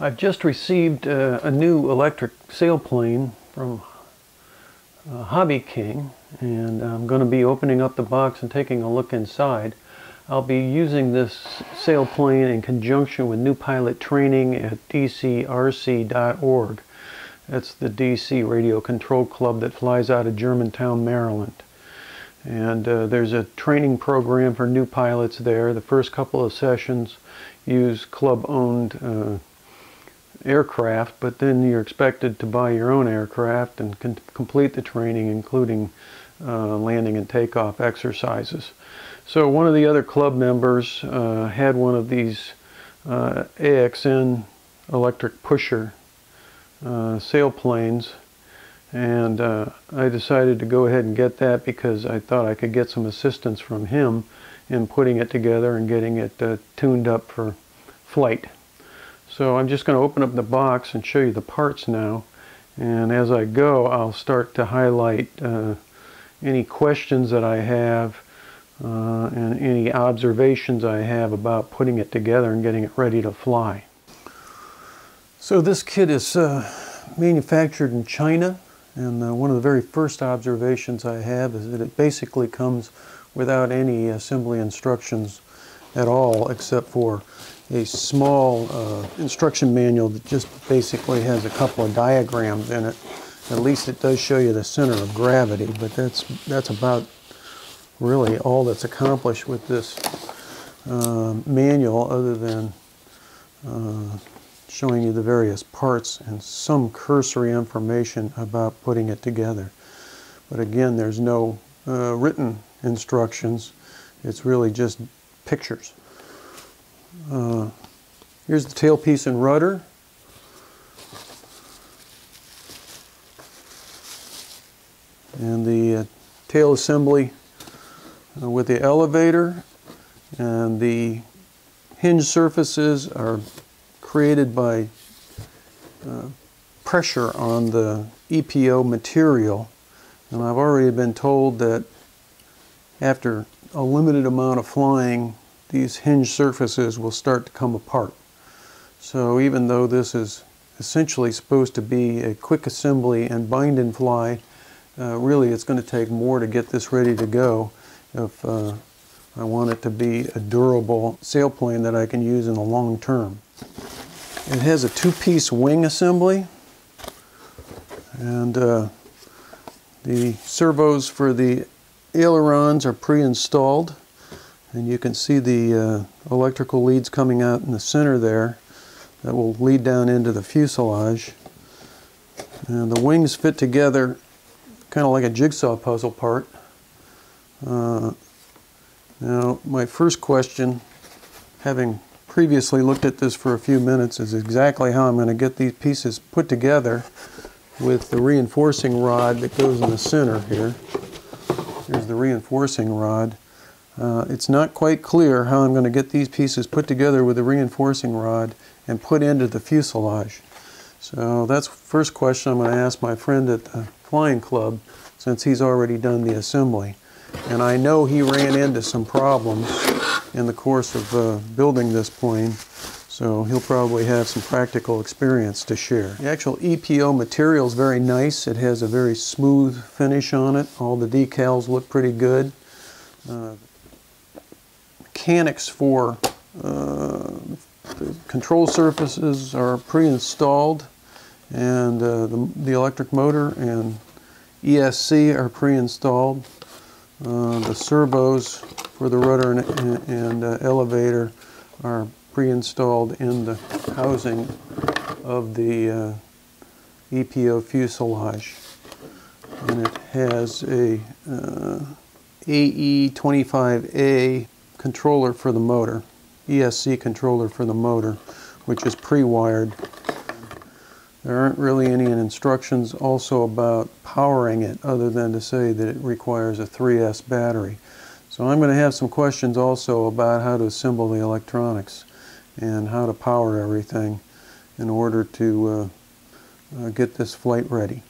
I've just received a new electric sailplane from Hobby King, and I'm going to be opening up the box and taking a look inside. I'll be using this sailplane in conjunction with new pilot training at dcrc.org. That's the DC Radio Control Club that flies out of Germantown, Maryland. And there's a training program for new pilots there. The first couple of sessions use club-owned aircraft, but then you're expected to buy your own aircraft and complete the training, including landing and takeoff exercises. So one of the other club members had one of these AXN electric pusher sailplanes, and I decided to go ahead and get that because I thought I could get some assistance from him in putting it together and getting it tuned up for flight. So I'm just going to open up the box and show you the parts now, and as I go I'll start to highlight any questions that I have and any observations I have about putting it together and getting it ready to fly. So this kit is manufactured in China, and one of the very first observations I have is that it basically comes without any assembly instructions at all, except for a small instruction manual that just basically has a couple of diagrams in it. At least it does show you the center of gravity, but that's about really all that's accomplished with this manual, other than showing you the various parts and some cursory information about putting it together. But again, there's no written instructions. It's really just pictures. Here's the tailpiece and rudder. And the tail assembly with the elevator, and the hinge surfaces are created by pressure on the EPO material, and I've already been told that after a limited amount of flying these hinge surfaces will start to come apart. So even though this is essentially supposed to be a quick assembly and bind and fly, really it's going to take more to get this ready to go if I want it to be a durable sailplane that I can use in the long term. It has a two-piece wing assembly, and the servos for the ailerons are pre-installed, and you can see the electrical leads coming out in the center there that will lead down into the fuselage. And the wings fit together kind of like a jigsaw puzzle part. Now, my first question, having previously looked at this for a few minutes, is exactly how I'm going to get these pieces put together with the reinforcing rod that goes in the center here. Here's the reinforcing rod. It's not quite clear how I'm going to get these pieces put together with the reinforcing rod and put into the fuselage. So that's the first question I'm going to ask my friend at the flying club, since he's already done the assembly. And I know he ran into some problems in the course of building this plane, so he'll probably have some practical experience to share. The actual EPO material is very nice. It has a very smooth finish on it. All the decals look pretty good. Mechanics for the control surfaces are pre-installed, and the electric motor and ESC are pre-installed. The servos for the rudder and elevator are pre-installed in the housing of the EPO fuselage, and it has a AE25A controller for the motor, ESC controller for the motor, which is pre-wired. There aren't really any instructions also about powering it, other than to say that it requires a 3S battery. So I'm going to have some questions also about how to assemble the electronics and how to power everything in order to get this flight ready.